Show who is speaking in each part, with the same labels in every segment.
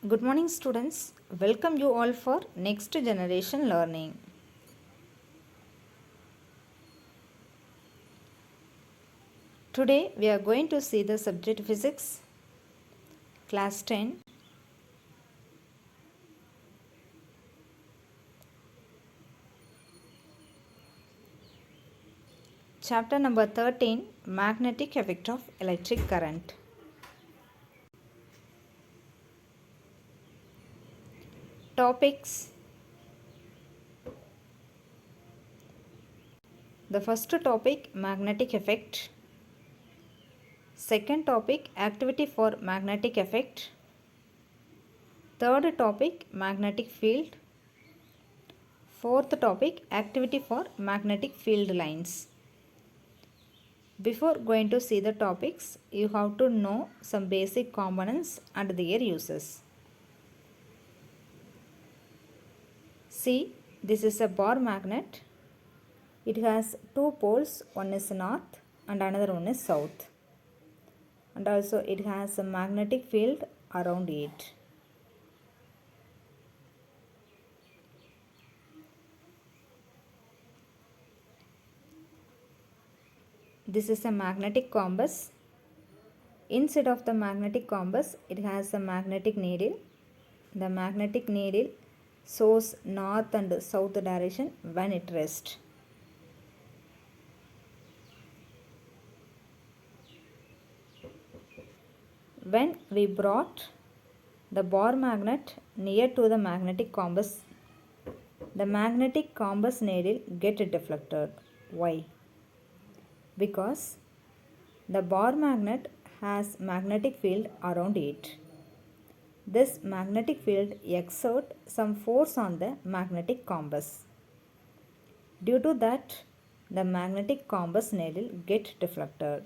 Speaker 1: Good morning, students. Welcome you all for next generation learning. Today we are going to see the subject physics, class 10. Chapter number 13, magnetic effect of electric current. Topics. The first topic, magnetic effect. Second topic, activity for magnetic effect. Third topic, magnetic field. Fourth topic, activity for magnetic field lines. Before going to see the topics, you have to know some basic components and their uses. See, this is a bar magnet. It has two poles, one is north and another one is south. And also it has a magnetic field around it. This is a magnetic compass. Inside of the magnetic compass, it has a magnetic needle. The magnetic needle shows north and south direction when it rests. When we brought the bar magnet near to the magnetic compass, the magnetic compass needle get deflected. Why? Because the bar magnet has magnetic field around it. This magnetic field exerts some force on the magnetic compass. Due to that, the magnetic compass needle get deflected.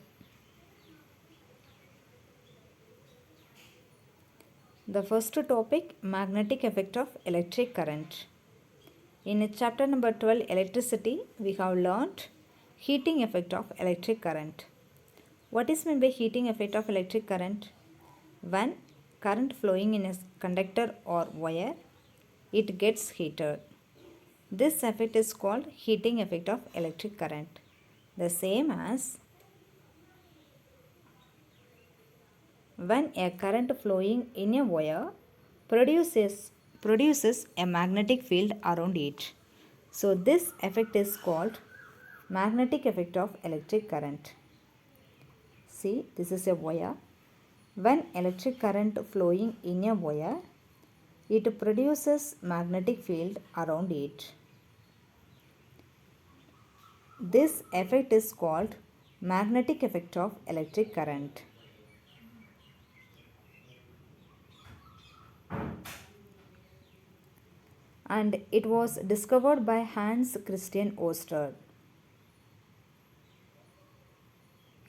Speaker 1: The first topic, magnetic effect of electric current. In chapter number 12, electricity, we have learnt heating effect of electric current. What is meant by heating effect of electric current? When current flowing in a conductor or wire, it gets heated. This effect is called heating effect of electric current. The same as when a current flowing in a wire produces a magnetic field around it. So this effect is called magnetic effect of electric current. See, this is a wire. When electric current flowing in a wire, it produces magnetic field around it. This effect is called magnetic effect of electric current. And it was discovered by Hans Christian Oster.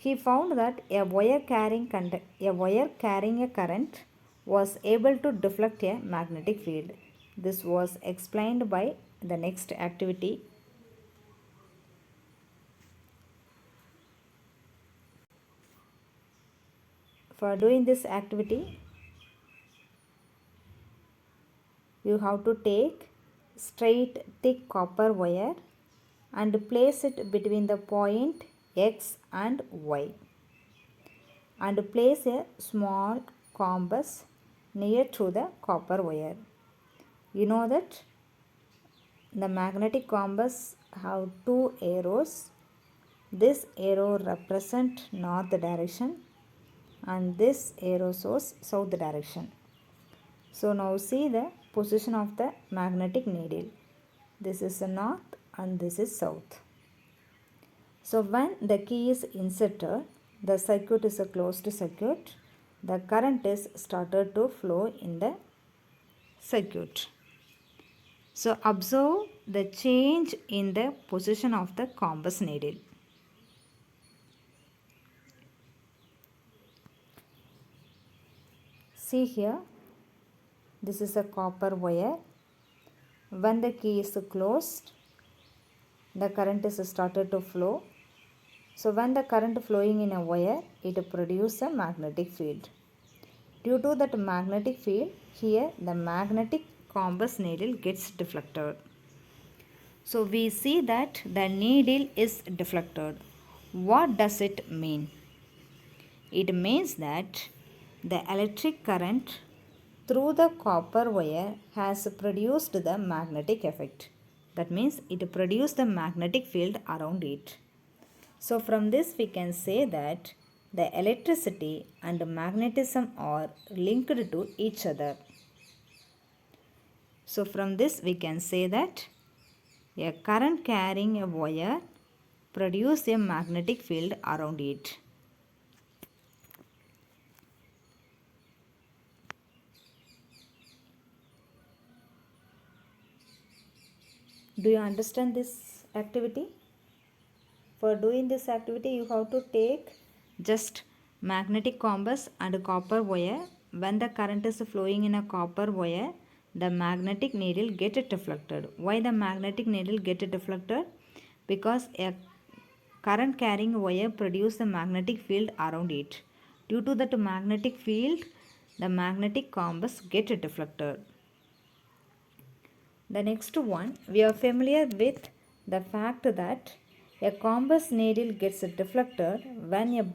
Speaker 1: He found that a wire carrying a current was able to deflect a magnetic field. This was explained by the next activity. For doing this activity, you have to take straight thick copper wire and place it between the point X and Y, and place a small compass near to the copper wire. You know that the magnetic compass have two arrows. This arrow represent north direction and this arrow shows south direction. So now see the position of the magnetic needle. This is the north and this is south. So when the key is inserted, the circuit is a closed circuit. The current is started to flow in the circuit. So observe the change in the position of the compass needle. See here, this is a copper wire. When the key is closed, the current is started to flow. So when the current flowing in a wire, it produces a magnetic field. Due to that magnetic field, here the magnetic compass needle gets deflected. So we see that the needle is deflected. What does it mean? It means that the electric current through the copper wire has produced the magnetic effect. That means it produced the magnetic field around it. So from this we can say that the electricity and magnetism are linked to each other. So from this we can say that a current carrying a wire produces a magnetic field around it. Do you understand this activity? For doing this activity, you have to take just magnetic compass and copper wire. When the current is flowing in a copper wire, the magnetic needle get deflected. Why the magnetic needle get deflected? Because a current carrying wire produces the magnetic field around it. Due to that magnetic field, the magnetic compass get deflected. The next one, we are familiar with the fact that a compass needle gets deflected when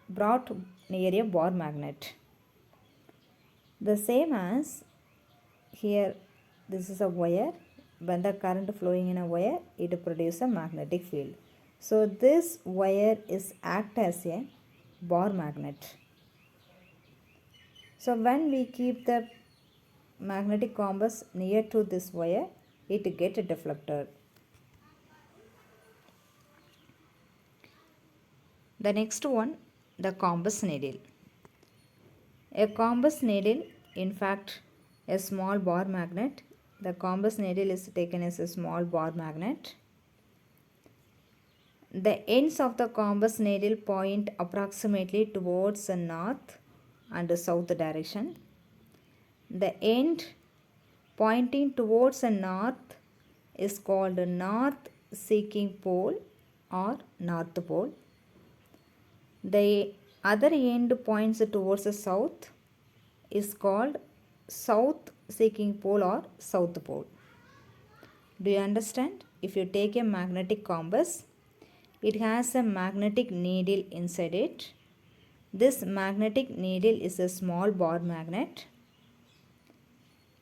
Speaker 1: brought near a bar magnet. The same as here, this is a wire. When the current flowing in a wire, it produces a magnetic field. So this wire is act as a bar magnet. So when we keep the magnetic compass near to this wire, it gets deflected. The next one, the compass needle. A compass needle, in fact, a small bar magnet. The compass needle is taken as a small bar magnet. The ends of the compass needle point approximately towards the north and the south direction. The end pointing towards the north is called north seeking pole or north pole. The other end points towards the south is called south seeking pole or south pole. Do you understand? If you take a magnetic compass, it has a magnetic needle inside it. This magnetic needle is a small bar magnet.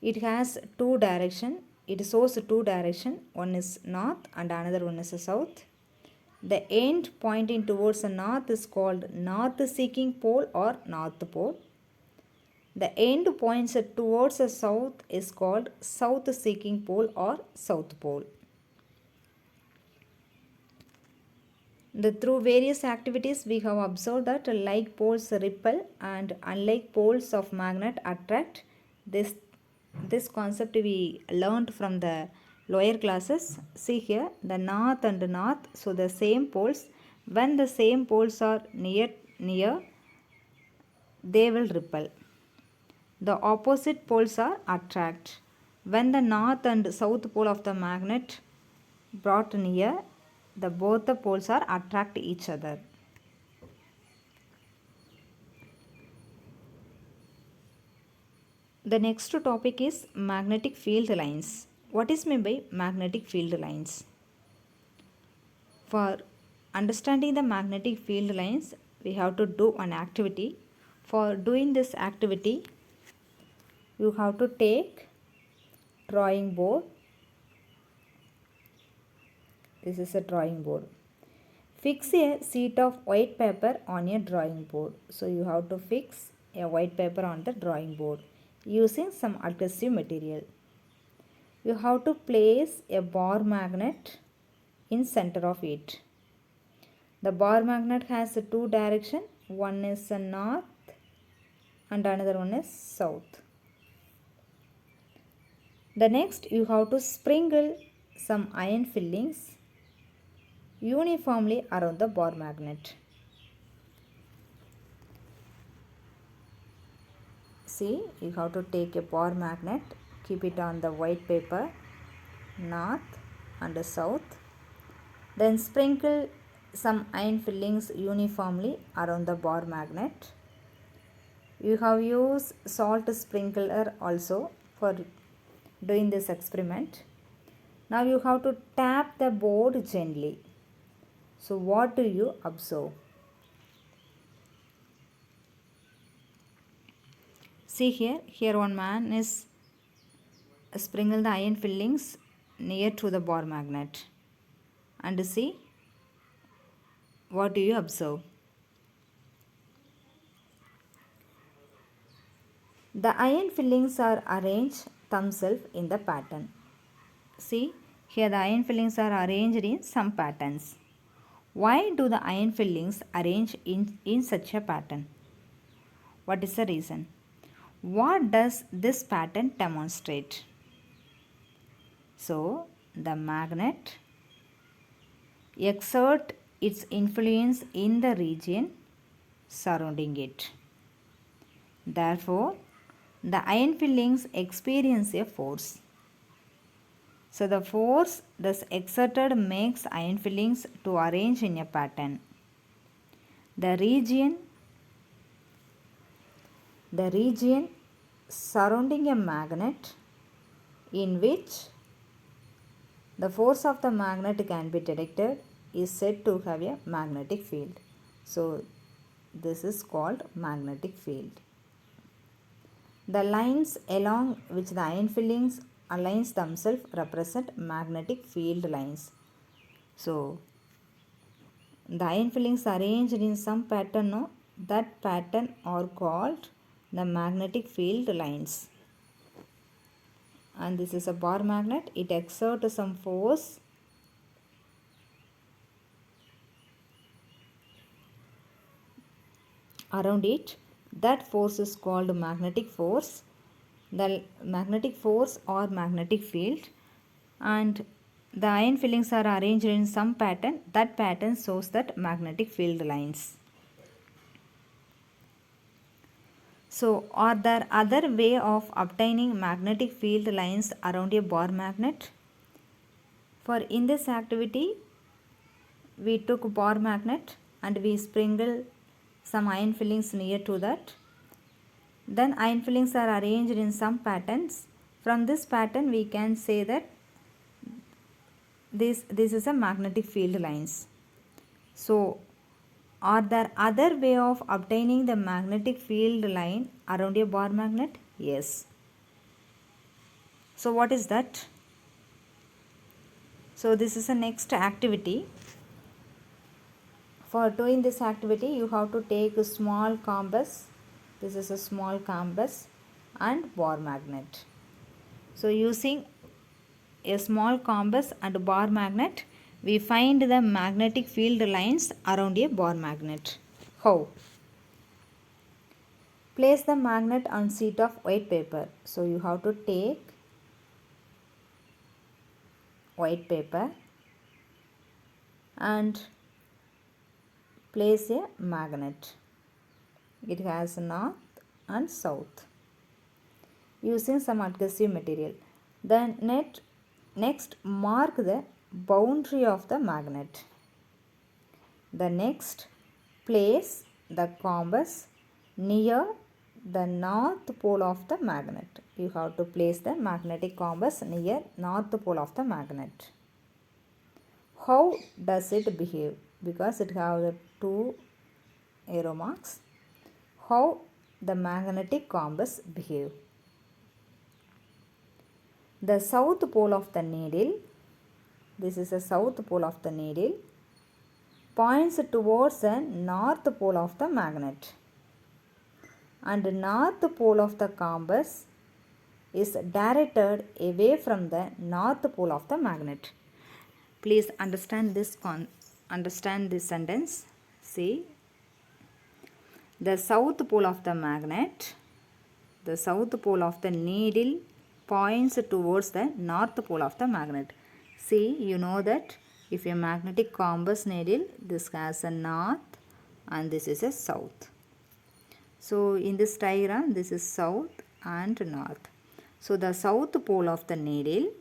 Speaker 1: It has two directions. It shows two directions. One is north and another one is south. The end pointing towards the north is called north seeking pole or north pole. The end points towards the south is called south seeking pole or south pole. Through various activities, we have observed that like poles repel and unlike poles of magnet attract. This concept we learned from the lower classes. See here, the north and north, so the same poles. When the same poles are near, they will repel. The opposite poles are attract. When the north and south pole of the magnet brought near, both the poles are attract each other. The next topic is magnetic field lines. What is meant by magnetic field lines? For understanding the magnetic field lines, we have to do an activity. For doing this activity, you have to take drawing board. This is a drawing board. Fix a sheet of white paper on a drawing board. So you have to fix a white paper on the drawing board using some adhesive material. You have to place a bar magnet in center of it. The bar magnet has two directions. One is north and another one is south. The next, you have to sprinkle some iron fillings uniformly around the bar magnet. See, you have to take a bar magnet, keep it on the white paper, north and south. Then sprinkle some iron fillings uniformly around the bar magnet. You have used salt sprinkler also for doing this experiment. Now you have to tap the board gently. So what do you observe? See here one man is sprinkle the iron fillings near to the bar magnet. And see, what do you observe? The iron fillings are arranged themselves in the pattern. See, here the iron fillings are arranged in some patterns. Why do the iron fillings arrange in such a pattern? What is the reason? What does this pattern demonstrate? So, the magnet exert its influence in the region surrounding it. Therefore, the iron fillings experience a force. So, the force thus exerted makes iron fillings to arrange in a pattern. The region surrounding a magnet in which the force of the magnet can be detected is said to have a magnetic field. So, this is called magnetic field. The lines along which the iron fillings aligns themselves represent magnetic field lines. So, the iron fillings arranged in some pattern, no? That pattern are called the magnetic field lines. And this is a bar magnet. It exerts some force around it. That force is called magnetic force. The magnetic force or magnetic field, and the iron fillings are arranged in some pattern. That pattern shows that magnetic field lines. So, are there other way of obtaining magnetic field lines around a bar magnet? For in this activity, we took bar magnet and we sprinkled some iron fillings near to that. Then iron fillings are arranged in some patterns. From this pattern, we can say that this is a magnetic field lines. So, are there other way of obtaining the magnetic field line around a bar magnet? Yes. So, what is that? So, this is the next activity. For doing this activity, you have to take a small compass. This is a small compass and bar magnet. So, using a small compass and bar magnet, we find the magnetic field lines around a bar magnet. How? Place the magnet on sheet of white paper. So, you have to take white paper and place a magnet. It has north and south using some adhesive material. Then next mark the boundary of the magnet. The next place the compass near the north pole of the magnet. You have to place the magnetic compass near north pole of the magnet. How does it behave? Because it has two arrow marks. How the magnetic compass behave? The south pole of the needle, this is the south pole of the needle, points towards the north pole of the magnet, and the north pole of the compass is directed away from the north pole of the magnet. Please understand this sentence. See, the south pole of the magnet, the south pole of the needle points towards the north pole of the magnet. See, you know that if a magnetic compass needle, this has a north and this is a south. So, in this diagram, this is south and north. So, the south pole of the needle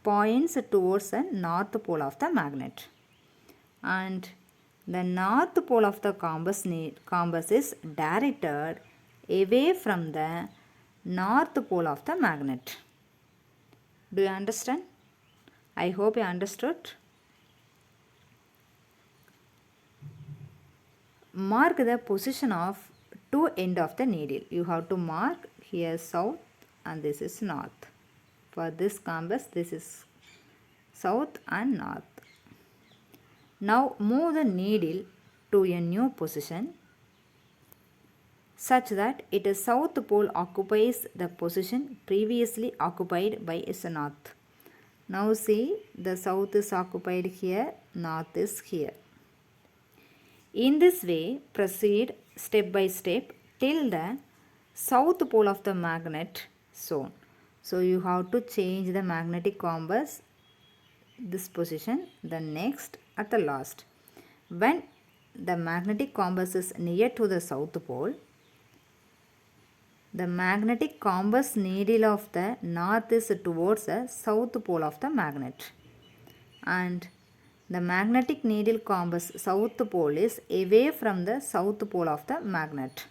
Speaker 1: points towards the north pole of the magnet, and the north pole of the compass is directed away from the north pole of the magnet. Do you understand? I hope you understood. Mark the position of two ends of the needle. You have to mark here south and this is north. For this compass, this is south and north. Now move the needle to a new position such that its south pole occupies the position previously occupied by its north. Now see, the south is occupied here, north is here. In this way, proceed step by step till the south pole of the magnet zone. So you have to change the magnetic compass this position, the next at the last. When the magnetic compass is near to the south pole, the magnetic compass needle of the north is towards the south pole of the magnet, and the magnetic needle compass south pole is away from the south pole of the magnet.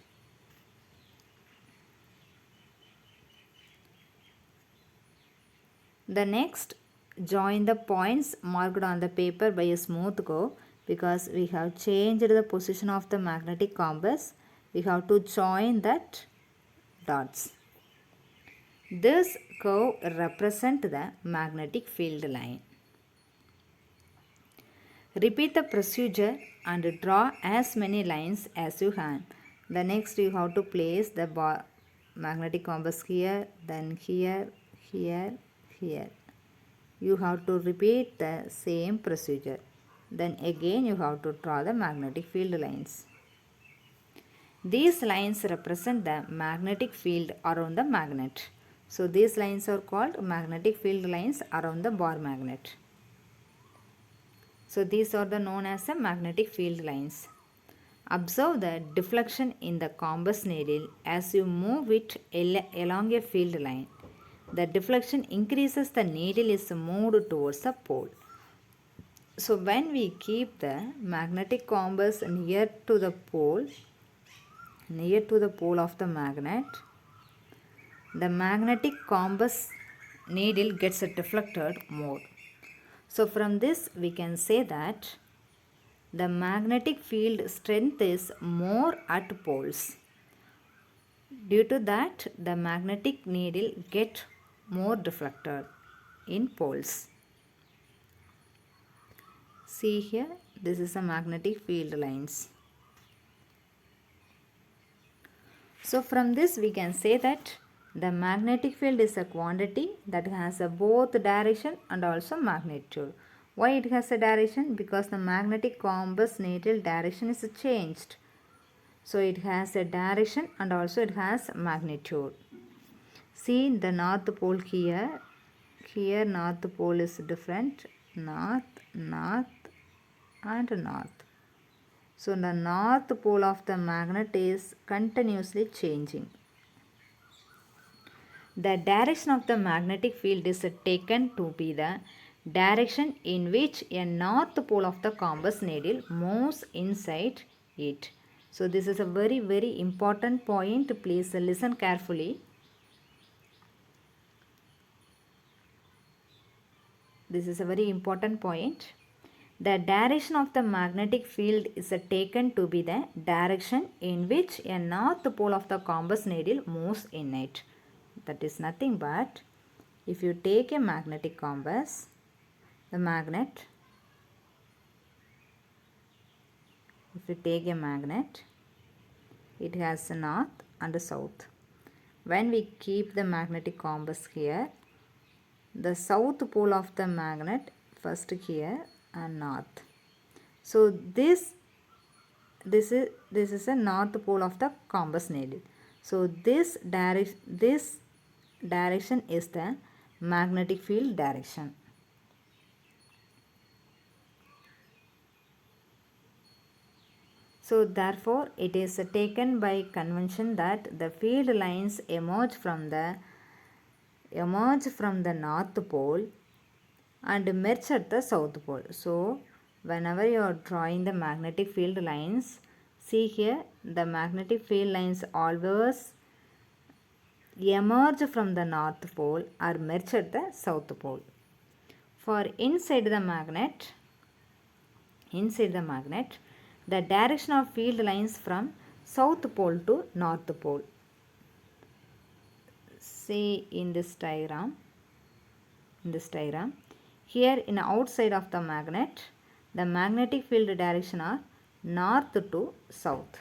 Speaker 1: The next, join the points marked on the paper by a smooth curve. Because we have changed the position of the magnetic compass, we have to join that dots. This curve represents the magnetic field line. Repeat the procedure and draw as many lines as you can. The next, you have to place the magnetic compass here, then here, here, here. You have to repeat the same procedure. Then again you have to draw the magnetic field lines. These lines represent the magnetic field around the magnet. So these lines are called magnetic field lines around the bar magnet. So these are known as the magnetic field lines. Observe the deflection in the compass needle as you move it along a field line. The deflection increases, the needle is moved towards the pole. So when we keep the magnetic compass near to the pole of the magnet, the magnetic compass needle gets deflected more. So from this we can say that the magnetic field strength is more at poles. Due to that, the magnetic needle get more deflected in poles. See here, this is a magnetic field lines. So from this we can say that the magnetic field is a quantity that has a both direction and also magnitude. Why it has a direction? Because the magnetic compass needle direction is changed. So it has a direction and also it has magnitude. See the north pole here. Here north pole is different. North, north and north. So the north pole of the magnet is continuously changing. The direction of the magnetic field is taken to be the direction in which a north pole of the compass needle moves inside it. So this is a very important point. Please listen carefully. This is a very important point. The direction of the magnetic field is taken to be the direction in which a north pole of the compass needle moves in it. That is nothing but, if you take a magnetic compass, the magnet, if you take a magnet, it has a north and a south. When we keep the magnetic compass here, the south pole of the magnet first here and north. So this is a north pole of the compass needle. So this direction is the magnetic field direction. So therefore it is taken by convention that the field lines emerge from the north pole and merge at the south pole. So whenever you are drawing the magnetic field lines, see here the magnetic field lines always emerge from the north pole or merge at the south pole. For inside the magnet, the direction of field lines from south pole to north pole. See in this diagram. Here in outside of the magnet, the magnetic field direction are north to south.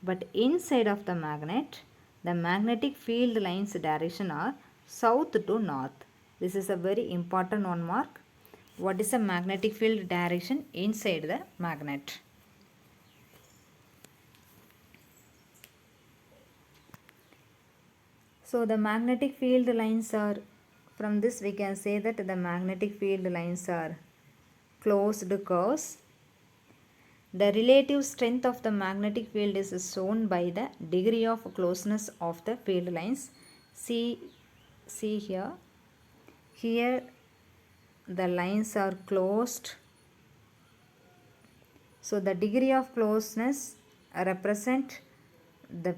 Speaker 1: But inside of the magnet, the magnetic field lines direction are south to north. This is a very important one mark. What is the magnetic field direction inside the magnet? So the magnetic field lines are, from this we can say that the magnetic field lines are closed curves. The relative strength of the magnetic field is shown by the degree of closeness of the field lines. See here. Here the lines are closed. So the degree of closeness represent the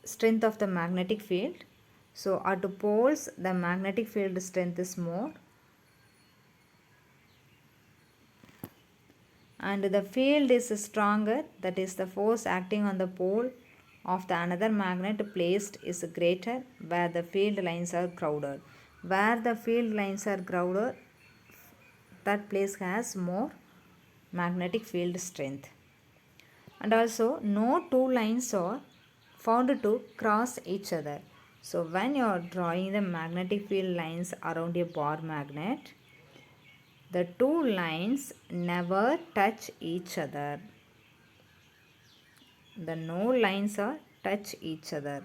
Speaker 1: strength of the magnetic field. So at poles the magnetic field strength is more, and the field is stronger, that is the force acting on the pole of the another magnet placed is greater where the field lines are crowded. Where the field lines are crowded, that place has more magnetic field strength. And also no two lines are found to cross each other. So when you are drawing the magnetic field lines around a bar magnet, the two lines never touch each other. The no lines are touch each other.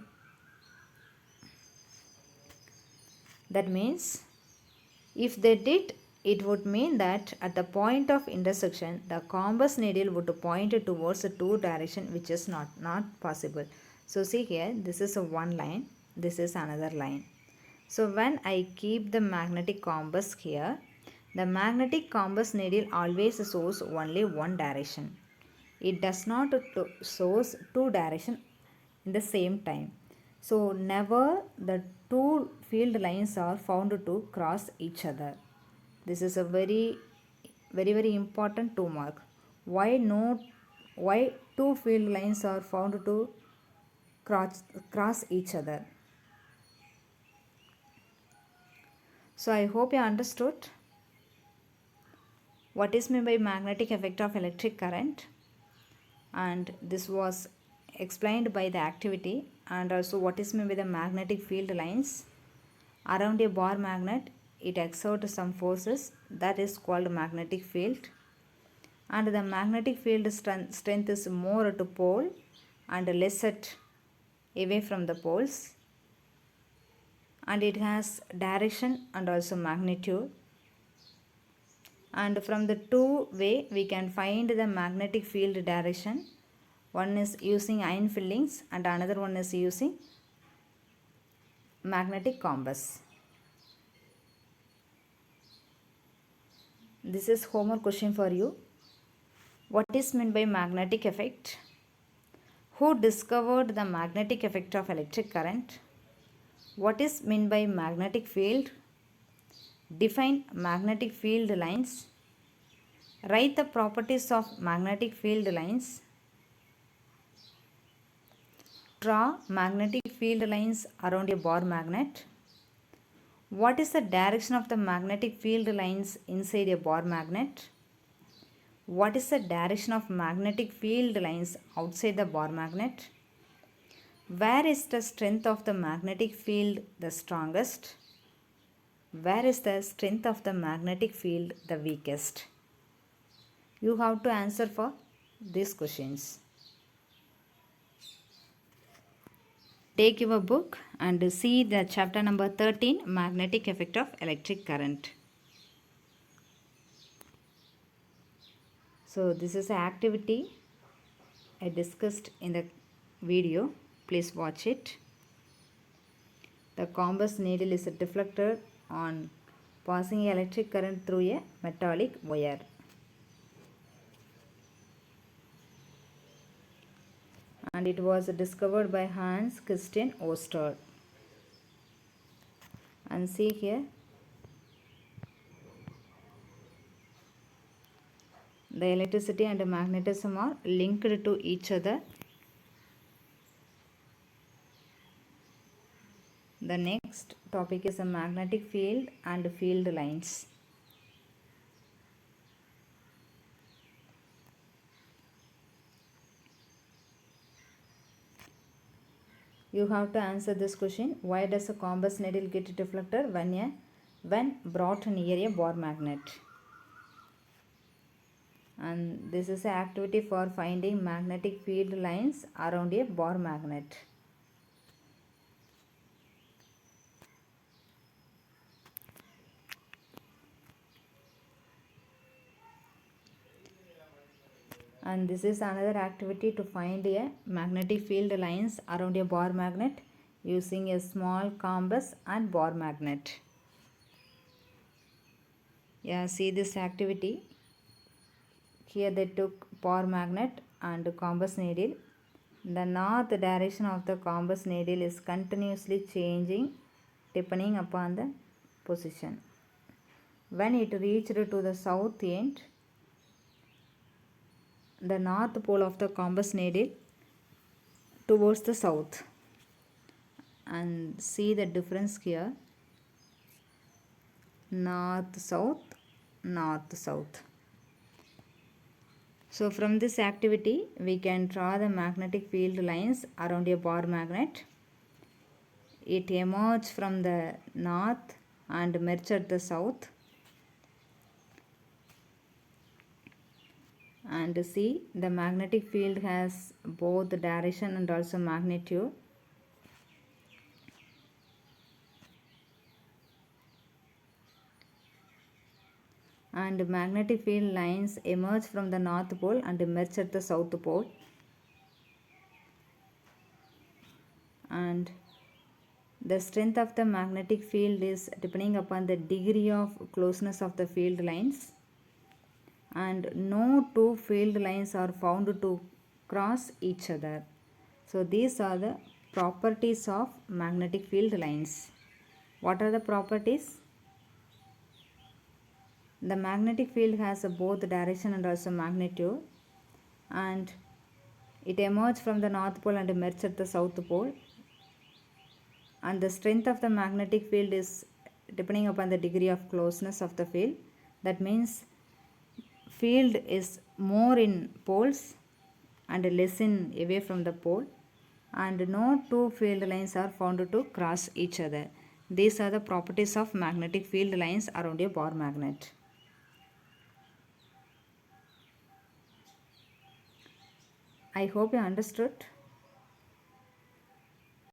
Speaker 1: That means if they did, it would mean that at the point of intersection, the compass needle would point towards the two direction, which is not possible. So see here, this is a one line, this is another line. So when I keep the magnetic compass here, the magnetic compass needle always shows only one direction. It does not shows two direction in the same time. So never the two field lines are found to cross each other. This is a very important 2 mark. Why two field lines are found to cross each other? So I hope you understood what is meant by magnetic effect of electric current, and this was explained by the activity, and also what is meant by the magnetic field lines around a bar magnet. It exerts some forces, that is called magnetic field, and the magnetic field strength is more at pole and less at away from the poles, and it has direction and also magnitude. And from the two way we can find the magnetic field direction. One is using iron fillings and another one is using magnetic compass. This is homework question for you. What is meant by magnetic effect? Who discovered the magnetic effect of electric current? What is meant by magnetic field? Define magnetic field lines. Write the properties of magnetic field lines. Draw magnetic field lines around a bar magnet. What is the direction of the magnetic field lines inside a bar magnet? What is the direction of magnetic field lines outside the bar magnet? Where is the strength of the magnetic field the strongest? Where is the strength of the magnetic field the weakest? You have to answer for these questions. Take your book and see the chapter number 13, magnetic effect of electric current. So this is an activity I discussed in the video. Please watch it. The compass needle is deflected on passing electric current through a metallic wire. and it was discovered by Hans Christian Oersted. And see here, the electricity and magnetism are linked to each other. The next topic is a magnetic field and field lines. You have to answer this question. Why does a compass needle get deflected when brought near a bar magnet? And this is an activity for finding magnetic field lines around a bar magnet. And this is another activity to find a magnetic field lines around a bar magnet using a small compass and bar magnet. Yeah, see this activity. Here they took bar magnet and compass needle. The north direction of the compass needle is continuously changing depending upon the position. When it reached to the south end, the north pole of the compass needle towards the south, and see the difference here, north south, north south. So from this activity we can draw the magnetic field lines around a bar magnet. It emerges from the north and merges at the south. And see, the magnetic field has both direction and also magnitude. And magnetic field lines emerge from the north pole and merge at the south pole. And the strength of the magnetic field is depending upon the degree of closeness of the field lines. And no two field lines are found to cross each other. So these are the properties of magnetic field lines. What are the properties? The magnetic field has both direction and also magnitude, and it emerges from the north pole and merges at the south pole. And the strength of the magnetic field is depending upon the degree of closeness of the field. That means field is more in poles and less in away from the pole, and no two field lines are found to cross each other. These are the properties of magnetic field lines around a bar magnet. I hope you understood.